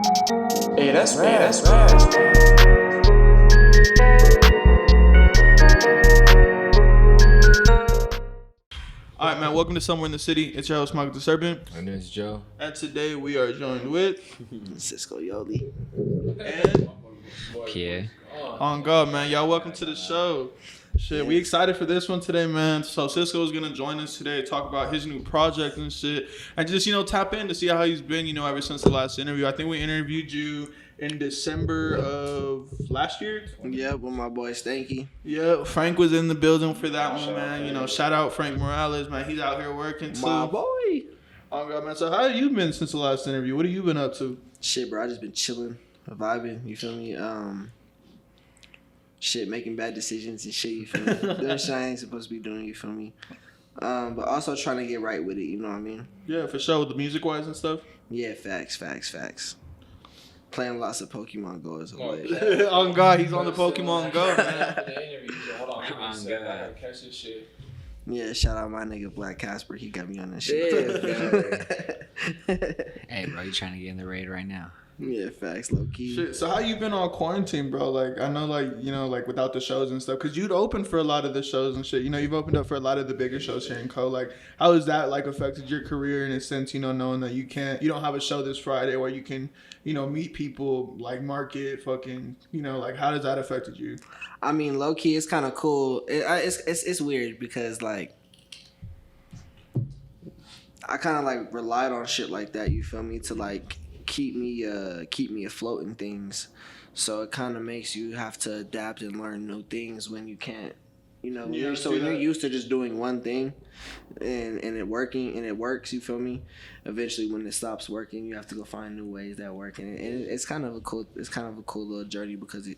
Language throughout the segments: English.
Hey, that's rad. That's rad. All right, man. Welcome to Somewhere in the City. It's your host, Michael the Serpent. And it's Joe. And today we are joined with Sysco Yola. and Pierre. on God, man. Y'all welcome to the show. Shit, we excited for this one today, man. So Sysco is gonna join us today to talk about his new project and shit, and just tap in to see how he's been, ever since the last interview. I think we interviewed you in December of last year. Yeah, with my boy Stanky. Yeah, Frank was in the building for that one, man. Shout out Frank Morales, man. He's out here working too. My boy. Oh God, man. So how have you been since the last interview? What have you been up to? Shit, bro. I just been chilling, vibing. You feel me? Shit, making bad decisions and shit. You feel me? Doing shit I ain't supposed to be doing. You feel me? But also trying to get right with it. You know what I mean? Yeah, for sure. With the music wise and stuff. Yeah, facts. Playing lots of Pokemon Go as well. Oh God, he's on the Pokemon Go, man. Hold on, give me a second. I gotta catch this shit. Yeah, shout out my nigga Black Casper. He got me on that shit. Hey, bro, you trying to get in the raid right now? Yeah, facts, low key. Shit. So how you been on quarantine, bro? Like I know, without the shows and stuff, cause you'd opened for a lot of the shows and shit. You've opened up for a lot of the bigger shows here in Co. Like, how has that affected your career in a sense? Knowing that you don't have a show this Friday where you can, meet people, market, fucking, how does that affected you? I mean, low key, it's kind of cool. It's weird because I kind of relied on shit like that. You feel me? To keep me afloat in things. So it kind of makes you have to adapt and learn new things when you can't. When you're used to just doing one thing, and it works. You feel me? Eventually, when it stops working, you have to go find new ways that work, and it's kind of a cool little journey because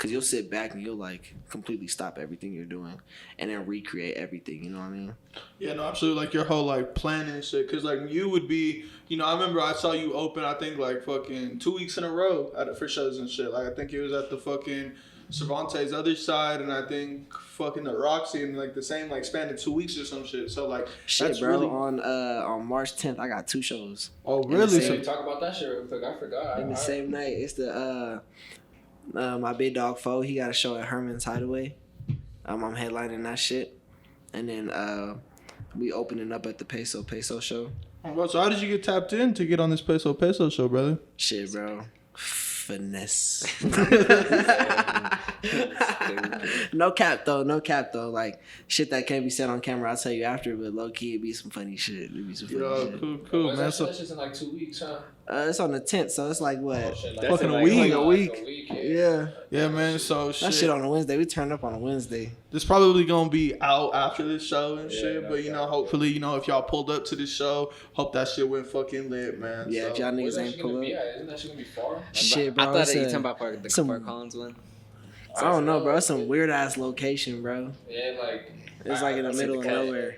you'll sit back and you'll completely stop everything you're doing, and then recreate everything. You know what I mean? Yeah, no, absolutely. Your whole planning and shit, because you would be, I remember I saw you open, I think fucking 2 weeks in a row for shows and shit. I think it was at the fucking Cervantes other side, and I think fucking the Roxy, and the same span of 2 weeks or some shit. So shit, that's bro. Really... On March 10th, I got 2 shows. Oh really? So talk about that shit real quick. I forgot. In the same night, it's the my big dog Foe. He got a show at Herman's Hideaway. I'm headlining that shit, and then we opening up at the Peso show. Oh, bro, so how did you get tapped in to get on this Peso show, brother? Shit, bro. Finesse. No cap though. Shit that can't be said on camera, I'll tell you after, but low key it be some funny shit. Cool, man. So that's just in 2 weeks, huh? It's on the 10th, so it's what? Oh, shit, fucking a week. A week. Yeah, man. So shit. That shit on a Wednesday. We turned up on a Wednesday. This probably gonna be out after this show and shit, but hopefully, if y'all pulled up to the show, hope that shit went fucking lit, man. Yeah, so. if y'all niggas ain't pull up. Isn't that shit gonna be far? Shit, bro. I thought that you talking about the Fort Collins one. I don't know, bro. It's some weird ass location, bro. Yeah, it's in the middle of nowhere.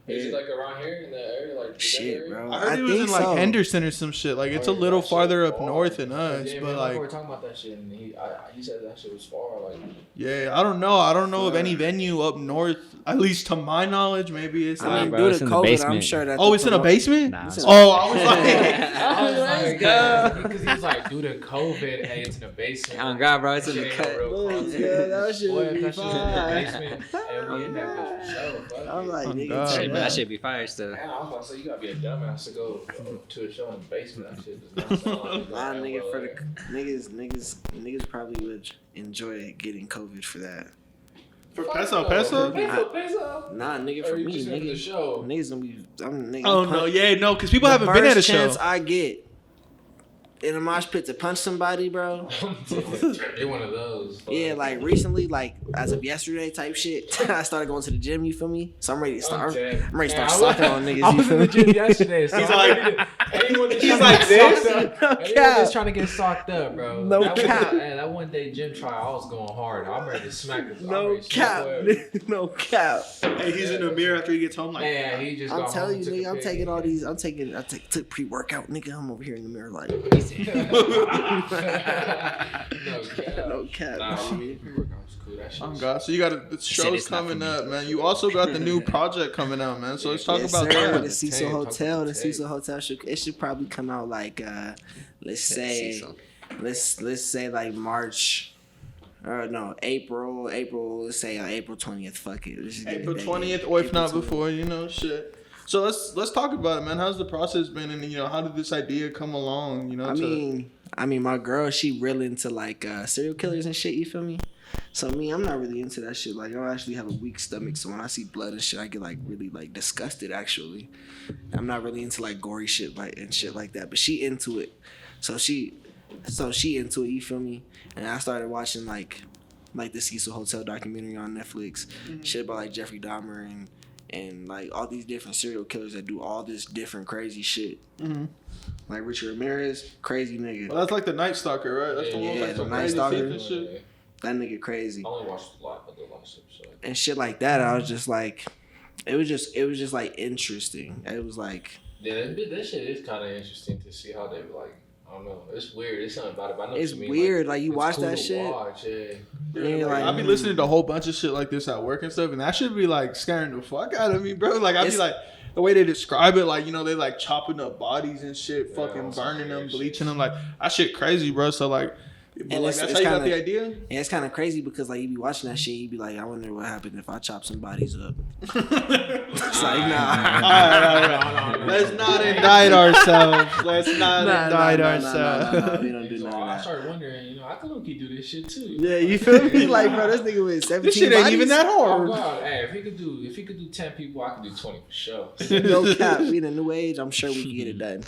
Is it around here in the area? Shit, bro. I heard it was in Henderson or some shit. It's a little farther up north than us, yeah, but we were talking about that shit, and he said that shit was far. Yeah, I don't know of any venue up north, at least to my knowledge. Maybe it's due bro, to COVID, I'm sure that. Oh, it's in a basement. Nah, I was like, because he was like, due to COVID, hey, it's in a basement. Oh God, bro, it's in the cut. That shit be fine. And we in that bitch for sure. I'm like, Shit, but that shit be fire still. Man, I was about to say, you gotta be a dumbass to go to a show in the basement. That shit does not sound nah, nigga, for the niggas probably would enjoy getting COVID for that. For Peso? Nah, nigga, for me, nigga. The show. Niggas gonna be. Nigga, Oh no, because people haven't been at a show. Chance I get in a mosh pit to punch somebody, bro. You're one of those. Yeah, recently, as of yesterday type shit, I started going to the gym, you feel me? So I'm ready to start. I'm ready to start sucking on niggas, I you was feel in me? the gym yesterday. So anyone that's trying to get socked up, bro. No cap. That one day gym trial, I was going hard. I'm ready to smack this. No cap. No cap. Hey, he's in the mirror after he gets home. Man, he just. I'm telling you, nigga, I'm taking all these. I took pre-workout, nigga. I'm over here in the mirror No cap. Nah, pre-workout was cool. That shit Oh was God! So you got the shows it's not coming for me. up, man. You also got the new project coming out, man. So let's talk Yes, about sir. that. The Cecil Talk Hotel. about The Cecil Hotel should probably come out like let's say Cecil. let's say like March. Or no, April. Let's say April 20th. Fuck it. Let's just get April it 20th, or if April not 20th. before, shit. So let's talk about it, man. How's the process been, and how did this idea come along? I mean, my girl, she really into like serial killers and shit. You feel me? So me, I'm not really into that shit. Like I actually have a weak stomach, so when I see blood and shit, I get like really like disgusted. Actually, I'm not really into like gory shit and shit like that. But she into it, so she into it. You feel me? And I started watching like the Cecil Hotel documentary on Netflix, shit about like Jeffrey Dahmer and like all these different serial killers that do all this different crazy shit. Mm-hmm. Like Richard Ramirez, crazy nigga. Well, that's like the Night Stalker, right? That's the one Yeah, with like the the Night crazy Stalker. teeth and shit. That nigga crazy. I only watched a lot of the last episode. And shit like that, I was just like, it was just like interesting. It was like, Yeah, that shit is kind of interesting to see how they like. I don't know. It's weird. It's something about it. But I know it's what you mean. weird. Like you it's watch cool that to shit. Watch, yeah. Yeah, like, I be listening to a whole bunch of shit like this at work and stuff, and that should be like scaring the fuck out of me, bro. Like I be like, the way they describe it, like they like chopping up bodies and shit, fucking burning them, bleaching them, like that shit crazy, bro. So like, that's how you got the idea. And it's kind of crazy because like you be watching that shit, you be like, I wonder what happened if I chop some bodies up. It's like nah. Let's not indict ourselves. Let's not indict ourselves. We don't do none So I of that. started wondering, I could look do this shit too. Yeah, you feel me? Like, bro, this nigga with 17 This shit ain't even that Oh hard. God, hey, if he could do 10 people, I could do 20 for sure. No cap. We in a new age. I'm sure we can get it done.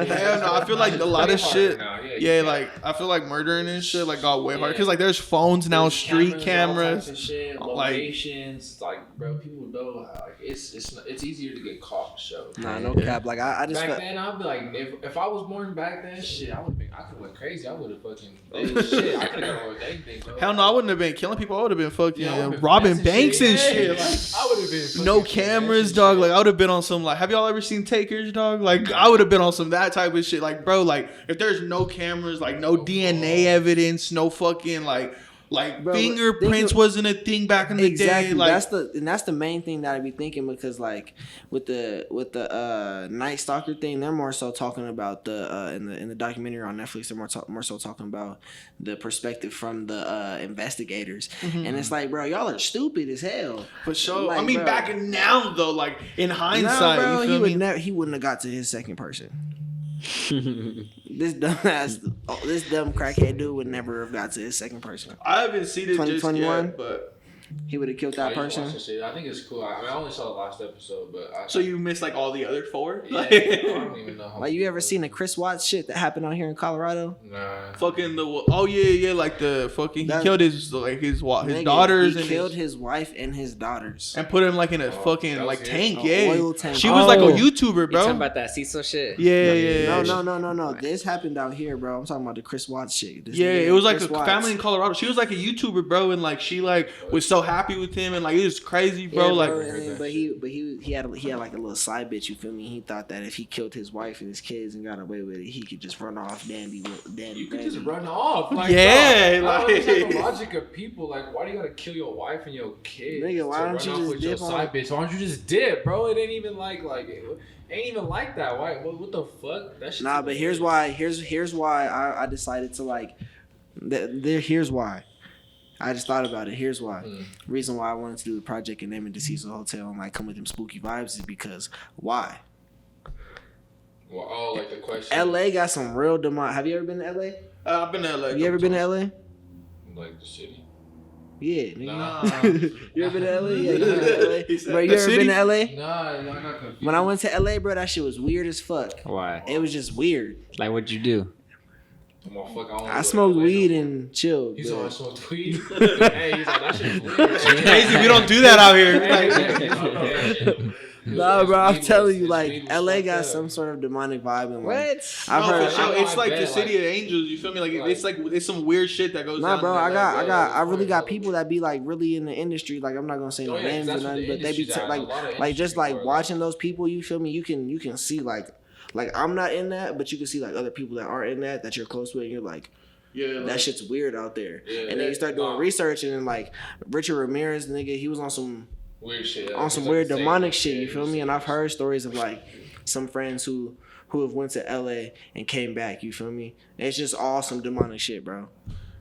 Hell no, I feel like a lot of shit. Now, Yeah, like I feel like murdering and shit like got way harder because like there's phones now, street cameras. all types of shit, locations. Like, bro, people know like it's easier to get caught for sure. Nah, no cap. Like I just Back felt, then, I'd be like, if I was born back then, shit, I could have went crazy. I would have fucking shit. I could have gone with anything, bro. Hell no, I wouldn't have been killing people. I would have been fucking Yeah, I would've been robbing finessing banks and shit. shit. Yeah, Like, I would have been no fucking cameras, finessing dog. shit. Like I would have been on some like. Have y'all ever seen Takers, dog? Like I would have been on some that type of shit. Like bro, like if there's no cameras, like no DNA evidence, no fucking like Bro, fingerprints think- wasn't a thing back in the exactly. day. Like That's the main thing that I be thinking because like with the Night Stalker thing, they're more so talking about the in the documentary on Netflix. They're more so talking about the perspective from the investigators, and it's like, bro, y'all are stupid as hell. for sure. Like, I mean, bro. back in now though, like in hindsight, Nah, bro, you feel me? he wouldn't have got to his second person. This dumb crackhead dude would never have got to his second person. I haven't seen it just 2021? yet, but He would have killed I that used to watch person. that shit. I think it's cool. I mean, I only saw the last episode, but so you missed like all the other four. yeah, Like, I don't even know how. Like, you ever seen the Chris Watts shit that happened out here in Colorado? Nah. fucking yeah, like the fucking he killed his Nigga, daughters he and killed his wife and his daughters. and put him like in a fucking that was like it? tank. A Yeah, oil tank. she was like a Oh. YouTuber, You bro. talking about that Cecil shit? Yeah. No. This happened out here, bro. I'm talking about the Chris Watts shit. This Yeah, nigga, it was like Chris a Watts. family in Colorado. She was like a YouTuber, bro, and like she like was so happy with him, and like it was crazy, bro. Yeah, like, and then- but he had like a little side bitch. You feel me? He thought that if he killed his wife and his kids and got away with it, he could just run off dandy. You could just run off. Like, Yeah, bro, I don't like- understand the logic of people. Like, why do you gotta kill your wife and your kids? Nigga, why to don't run you off just with your dip on- side bitch? Why don't you just dip, bro? It ain't even like it ain't even like that. Why? What the fuck? That shit. Nah, but here's why. Here's why I decided to like. Here's why. I just thought about it. Here's why. Reason why I wanted to do the project and name it the Cecil Hotel and like come with them spooky vibes is because why? Well, oh, like the question. LA got some real demand. Have you ever been to LA? I've been to LA. You ever been to LA? Like the city. Yeah, nigga. Nah. You ever been to LA? Yeah, you been to LA. He said Bro, you the ever city? been to LA? Nah, I got confused. When I went to LA, bro, that shit was weird as fuck. Why? It was just weird. Like, what'd you do? Motherfucker, I smoked weed and chilled. He's but- on smoked weed. Hey, he's like, that shit's weird. Crazy, we don't do that out here. Nah, bro, I'm telling you, like, LA got some sort of demonic vibe. And, like, I've No, heard. for sure. I It's like bet, the city like- of angels. You feel me? Like it's some weird shit that goes Nah, down. bro, in LA, bro. I really got people that be like really in the industry. Like, I'm not gonna say no Oh, yeah, 'cause names or that's what nothing, the but they be industry's at. A lot of like just industry like people are watching those people. You feel me? You can see like like I'm not in that, but you can see like other people that are in that you're close with, and you're like, Yeah, that shit's weird out there. Yeah, and then you start doing research, and then like Richard Ramirez, nigga, he was on some weird shit, on some weird demonic shit. You feel me? And I've heard stories of like some friends who have went to LA and came back. You feel me? It's just all some demonic shit, bro.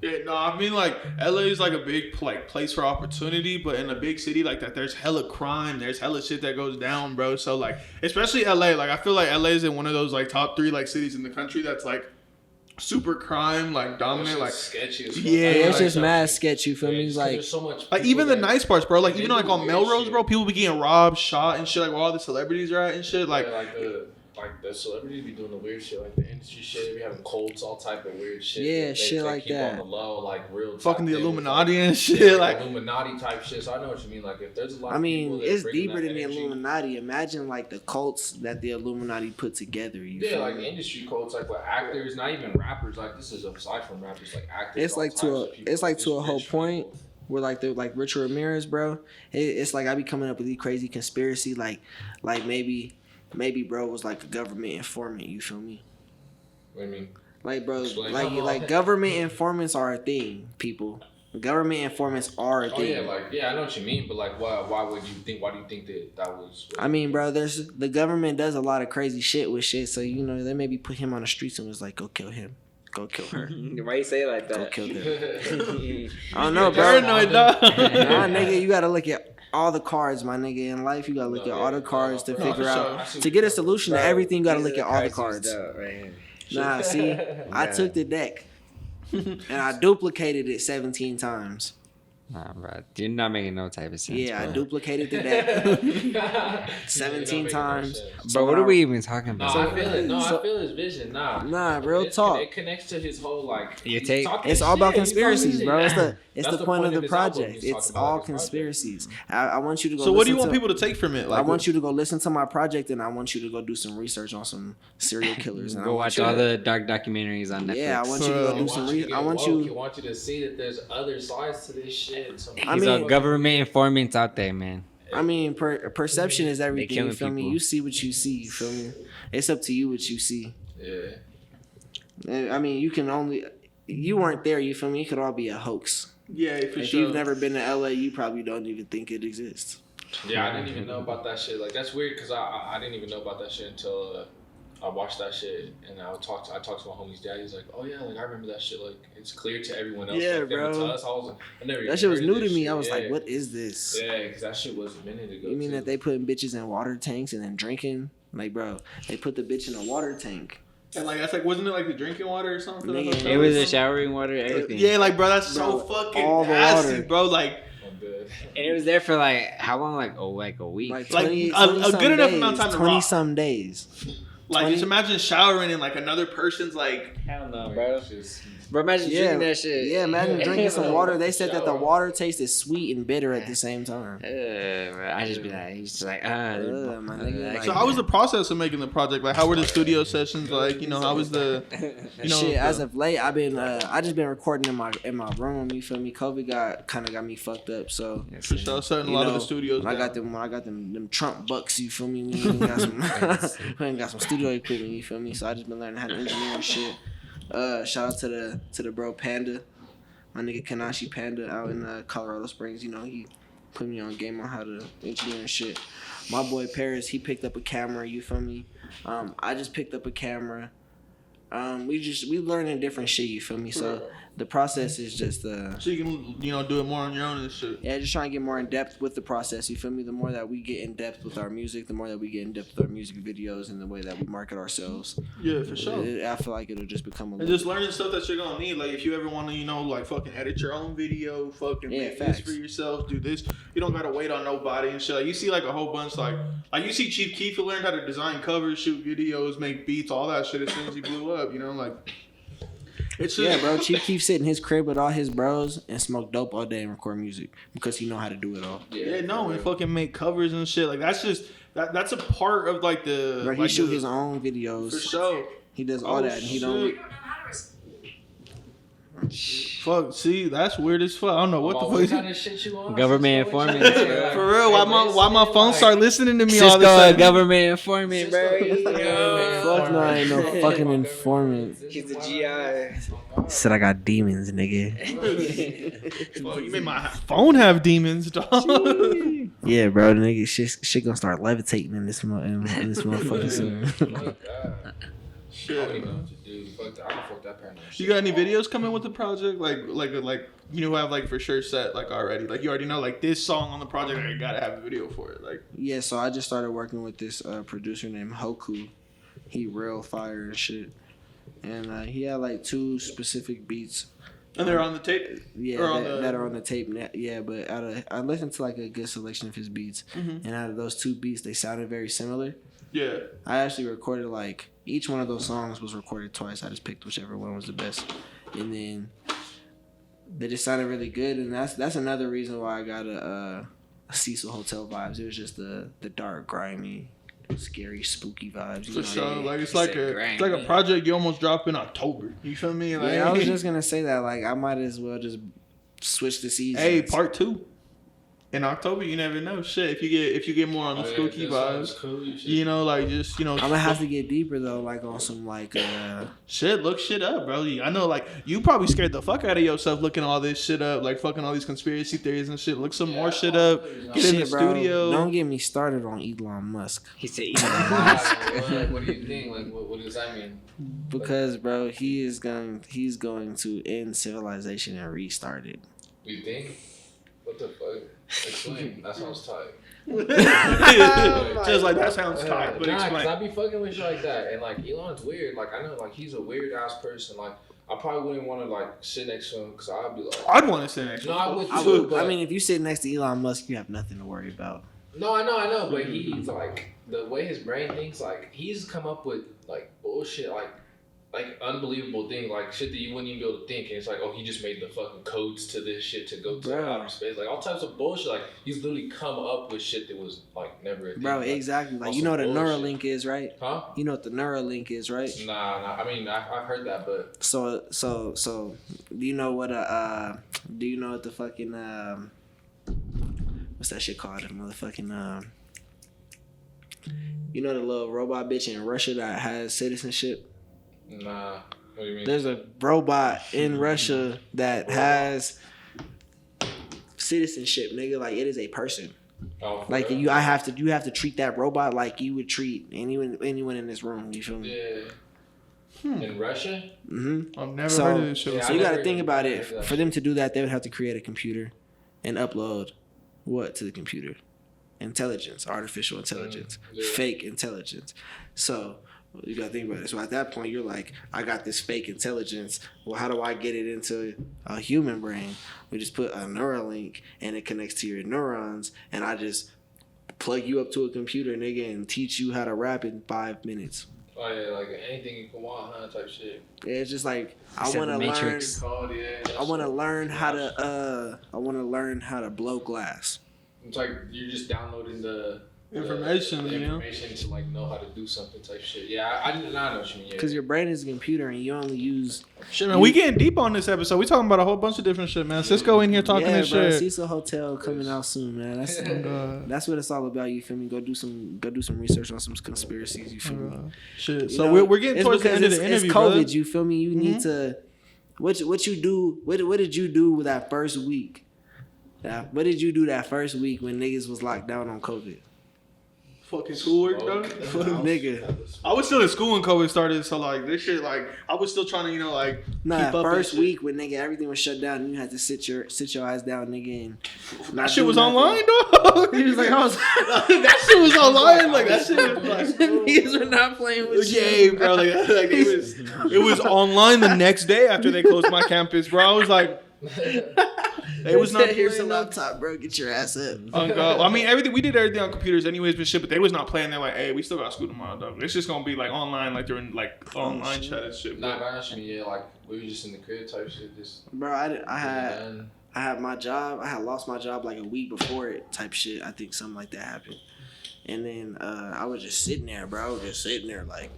Yeah, no, I mean, like, LA is, like, a big, like, place for opportunity, but in a big city like that, there's hella crime, there's hella shit that goes down, bro, so, like, especially LA, like, I feel like LA is in one of those, like, top 3, like, cities in the country that's, like, super crime, like, dominant, like, sketchy as fuck. yeah, It's like, just mad sketch, you feel me? Like, Like, there's so much like, even the nice parts, bro, like, they even, do like, on weird Melrose, shit. bro, people be getting robbed, shot, and shit, like, where all the celebrities are at and shit, like, like the celebrities be doing the weird shit, like the industry shit. They be having cults, all type of weird shit. Yeah, they shit like keep that. on the low, like real. fucking the things, Illuminati like, and shit, yeah, like, Illuminati type shit. So I know what you mean. Like if there's a lot. I of mean, people that it's bring deeper that than the energy. Illuminati. Imagine like the cults that the Illuminati put together. You Yeah, feel like me? industry cults, like with actors, not even rappers. Like this is aside from rappers, like actors. It's all like types to of people, it's like just to a whole rich point people. where like they're like Richard Ramirez, bro. It's like I be coming up with these crazy conspiracy, like maybe bro was like a government informant. You feel me? What do you mean? Like bro, Explain. like government informants are a thing, people. Government informants are a Oh thing. yeah, I know what you mean, but like, why would you think? Why do you think that was? I mean, bro, there's the government does a lot of crazy shit with shit. So you know, they maybe put him on the streets and was like, go kill him, go kill her, Why you say it like go that? kill them. I I don't know, bro. paranoid, dog. Nah, nigga, you gotta look at all the cards, my nigga. In life, you gotta look at all the cards to figure out. To get a solution to everything, you gotta look at all the cards. Nah, see, I took the deck and I duplicated it 17 times. Nah, bro. You're not making no type of sense. Yeah, I bro. duplicated the deck 17 times. Bro, what are we even talking No, about? I feel it. No, So- I feel his vision. Nah, real It's- talk. It connects to his whole like. Your he's take? talking It's all about shit. He's talking conspiracies, shit. bro. It's That's the point of the his album. project. He's It's talking about all his project. conspiracies. I want you to go. So what do you listen want to- people to take from it? Like, I want you to go listen to my project, and I want you to go do some research on some serial killers. And I Go want watch you all to- the dark documentaries on Netflix. Yeah, I want you to go do some. I want I you. want you to see that there's other sides to this shit. I He's mean- a government informant out there, man. I mean, perception is everything. You killing feel me? people. You see what you see. You feel me? It's up to you what you see. Yeah. And, I mean, you can only. You weren't there. You feel me? It could all be a hoax. yeah, for If sure. you've never been to LA, you probably don't even think it exists. Yeah, I didn't even know about that shit. Like that's weird because I didn't even know about that shit until I watched that shit and I talked to my homie's dad. He's like, oh yeah, like I remember that shit. Like it's clear to everyone else. Yeah, like, then bro. To us, I was like, I never. That even shit was heard new of to this me. shit. I was Yeah. like, what is this? Yeah, because that shit was a minute ago. You mean too. that they putting bitches in water tanks and then drinking? Like, bro, they put the bitch in a water tank. And like that's like, wasn't it like the drinking water or something? for the Nigga, hotel It or was the something? showering water, everything. Yeah, like bro, that's Bro, so fucking all the nasty, water. bro. Like I'm dead. And it was there for like how long? Like a week. Like Like, 20, a 20 some good enough days, amount of time to 20 rock. some days. Like 20 just imagine showering in like another person's like. Hell no, Like, bro. it's just- Bro, imagine Yeah, drinking that shit. yeah. Imagine drinking some water. They said that the Shower. water tasted sweet and bitter at the same time. Bro, I just be like, he's just like, my nigga, So how was the process of making the project? Like how were the studio sessions? Like you know how was the you know Shit, as the- of late, I've been I just been recording in my room. You feel me? COVID got me fucked up. So for sure shutting a you lot of know, the studios. when I down. got them Trump bucks. You feel me? We ain't got some we ain't got some studio equipment. You feel me? So I just been learning how to engineer and shit. Shout out to the bro Panda, my nigga Kanashi Panda out in Colorado Springs. You know he put me on game on how to engineer and shit. My boy Paris, he picked up a camera. You feel me? I just picked up a camera. We learning different shit. You feel me? So the process is just So you can you know do it more on your own and shit. yeah, just trying to get more in depth with the process. You feel me? The more that we get in depth with our music, the more that we get in depth with our music videos and the way that we market ourselves. Yeah, for sure. I feel like it'll just become a And just learning stuff that you're gonna need. Like if you ever want to, you know, like fucking edit your own video, fucking Yeah, make facts. this for yourself, do this. You don't gotta wait on nobody and shit. Like you see like a whole bunch like you see Chief Keef who learned how to design covers, shoot videos, make beats, all that shit as soon as he blew up. You know, like it's just, yeah, bro. Chief Keef sit in his crib with all his bros and smoke dope all day and record music because he know how to do it all. Yeah, no, and fucking make covers and shit. Like that's just that's a part of like the. Bro, he like shoot the- his own videos. for sure. He does all Oh, that, and he don't. shit. Fuck, see, that's weird as fuck. I don't know what the fuck. kind of shit you on? Government informant. For real, why my phone start listening to me all the Cisco, time? government informant, bro. Fuck no, I ain't no fucking informant. He's the GI. Said I got demons, nigga. Fuck, you made my phone have demons, dog. Yeah, bro, the nigga shit gonna start levitating in this motherfucker soon. I don't even know what to do. Fuck that. I don't fuck that paranoid shit. You got any videos coming with the project? Like you have like for sure set like already. Like you already know like this song on the project. I gotta have a video for it. Like Yeah, so I just started working with this producer named Hoku. He real fire and shit, and he had like 2 specific beats. and they're on the tape. Yeah, Or that are on the tape. Yeah, but I listened to like a good selection of his beats, and out of those 2 beats, they sounded very similar. Yeah. I actually recorded like each one of those songs was recorded twice. I just picked whichever one was the best, and then they just sounded really good. And that's another reason why I got a Cecil Hotel vibes. It was just the dark, grimy, scary, spooky vibes. For sure. Like it's He like said it's grind, like a yeah. project you almost drop in October. You feel me? Like, Yeah, I was just gonna say that. Like I might as well just switch the seasons. Hey, part 2. In October, you never know. Shit, if you get more on the spooky vibes, you know, like just I'm gonna have to get deeper though, like on some like shit. Look shit up, bro. I know, like you probably scared the fuck out of yourself looking all this shit up, like fucking all these conspiracy theories and shit. Look some more shit up. Get in the shit, bro. studio. Don't get me started on Elon Musk He said, What do you think? Like, what does that mean? because, bro, he's going to end civilization and restart it. You think? What the fuck? Explain. That sounds tight. Just like that sounds tight, but Nah, cause explain. I be fucking with shit like that, and like Elon's weird. Like I know, like he's a weird ass person. Like I probably wouldn't want to like sit next to him because I'd be like, I'd want to say next. no, I would I, too. would, But I mean, if you sit next to Elon Musk, you have nothing to worry about. no, I know, but he's like the way his brain thinks. Like he's come up with like bullshit, like unbelievable things, like shit that you wouldn't even be able to think. And it's like, oh, he just made the fucking codes to this shit to go to Bro. outer space, like all types of bullshit. Like he's literally come up with shit that was like never a thing. Bro, Like, exactly. Like on you know what a some bullshit. Neuralink is, right? Huh? You know what the Neuralink is, right? Nah. I mean, I've heard that, but So do you know what the fucking what's that shit called? A motherfucking you know the little robot bitch in Russia that has citizenship? nah. What do you mean? There's a robot in Russia that has citizenship, nigga. Like it is a person. Oh, for Like real? you have to treat that robot like you would treat anyone in this room. You feel me? Yeah. In Russia? Mm-hmm. I've never So- heard of this shit. Yeah, So I you got never to think even about heard it. of that For them to do that, they would have to create a computer and upload what to the computer? Intelligence, artificial intelligence, Yeah. fake intelligence. So you got to think about it. So at that point, you're like, I got this fake intelligence. Well, how do I get it into a human brain? We just put a Neuralink and it connects to your neurons, and I just plug you up to a computer, nigga, and teach you how to rap in 5 minutes. Oh yeah, like anything you can want, huh? Type shit. It's just like I Except want to the learn. Matrix. Called, yeah. I want to learn how to. I want to learn how to blow glass. It's like you're just downloading the Information, the you know? information to like know how to do something type shit. Yeah, I know what you mean. Yeah. Because your brain is a computer and you only use. Shit, man, we getting deep on this episode. We talking about a whole bunch of different shit, man. Cisco in here talking yeah, this bro. shit. Cecil Hotel coming out soon, man. That's God. that's what it's all about. You feel me? Go do some research on some conspiracies. You feel me? Shit. You So know, we're getting it's towards the because end of the it's interview, COVID. brother. You feel me? You need to. What you do? What did you do with that first week? What did you do that first week when niggas was locked down on COVID? Fucking schoolwork, bro. Nigga. I was still in school when COVID started, so like this shit, like I was still trying to, like No, keep that up. first and shit. week when nigga everything was shut down and you had to sit your ass down, nigga, and That shit was online, dog. He was like, I was that shit was online. Like that shit was like. niggas were not playing with Yeah, you. bro. Like it was online the next day after they closed my campus, bro. I was like, it was not. Here's a playing laptop, bro. Get your ass up. Oh, God. I mean, we did everything on computers anyways, but shit. But they was not playing. They're like, hey, we still got school tomorrow, dog. It's just gonna be like online, like during like online chat and shit. Nah, honestly, yeah, like we were just in the crib type shit. Just Bro, I had my job. I had lost my job like a week before it type shit. I think something like that happened. And then I was just sitting there, bro. Just sitting there like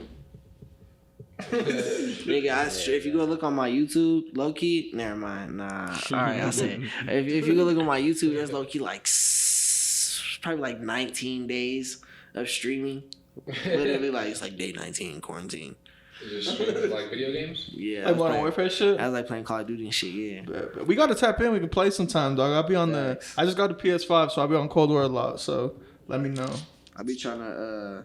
Nigga, if you go look on my YouTube, low key, never mind. Nah, all right, I say if you go look on my YouTube, there's low key like probably like 19 days of streaming. Literally, like it's like day 19 quarantine. Just streaming like video games. Yeah, Like Modern Warfare shit. I was like playing Call of Duty and shit. Yeah, We gotta tap in. We can play sometime, dog. I'll be on I just got the PS5, so I'll be on Cold War a lot. So let me know. I be trying to.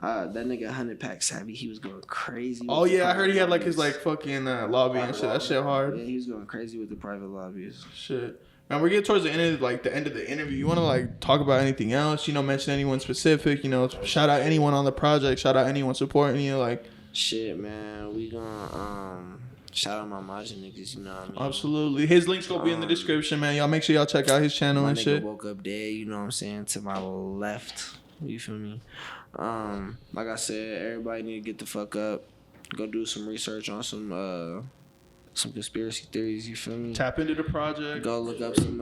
That nigga 100 pack savvy, he was going crazy. Oh with the yeah, I heard he had like lobbies. his like fucking lobby and shit. That shit hard. Yeah, he was going crazy with the private lobbies. Shit. Man, we're getting towards the end of the interview. You want to like talk about anything else? You know, mention anyone specific. You know, shout out anyone on the project. Shout out anyone supporting you. Like, shit, man, we gonna shout out my Majin niggas. You know what I mean? absolutely. His links gonna be in the description, man. Y'all make sure y'all check out his channel My and nigga shit. woke up dead. You know what I'm saying? To my left. You feel me? Like I said, everybody need to get the fuck up. Go do some research on some conspiracy theories. You feel me? Tap into the project. Go look up some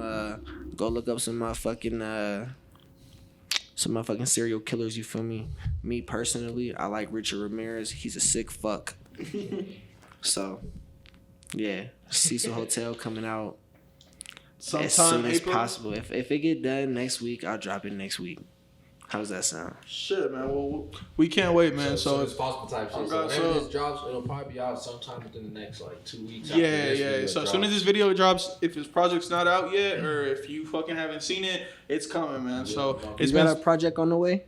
motherfucking serial killers. You feel me? Me personally, I like Richard Ramirez. He's a sick fuck. So, yeah, Cecil Hotel coming out Sometime as soon as April. possible. If it get done next week, I'll drop it next week. How's that sound? Shit, man. Well, we can't wait, man. So So it's possible type shit. Oh, So God, whenever so- this drops, it'll probably be out sometime within the next like 2 weeks. yeah. So as soon as this video drops, if his project's not out yet, or if you fucking haven't seen it, it's coming, man. So it's You got been a project on the way?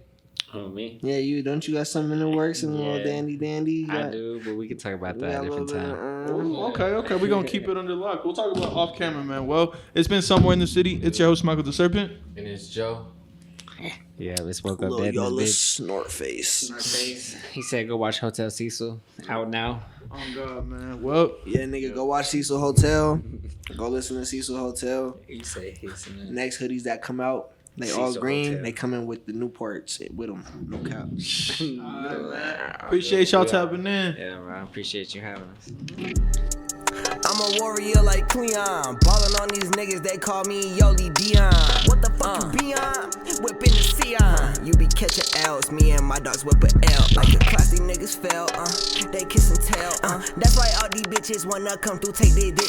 Oh, me? Yeah, you got something in the works and a little Yeah. dandy. You I got- do, but we can talk about you that got a a little different bit time. of, okay. We're gonna keep it under lock. We'll talk about off camera, man. Well, it's been somewhere in the city. It's your host, Michael the Serpent. And it's Joe. Yeah, let's woke up Little dead in Yola this bitch. snort face. He said go watch Hotel Cecil. Out now. Oh God, man. Well, Yeah, nigga, go watch Cecil Hotel. Go listen to Cecil Hotel. You say he's in it. Next hoodies that come out, they all Cecil green. Hotel. They come in with the Newports with them. No cap. appreciate y'all tapping in. Yeah, man. I appreciate you having us. I'm a warrior like Cleon. Ballin' on these niggas, they call me Yoli Dion. What the fuck you be on? Whippin' the Sion. You be catching L's, me and my dogs whip a L. Like the classy niggas fell, they kiss and tell, That's why all these bitches wanna come through, take their dick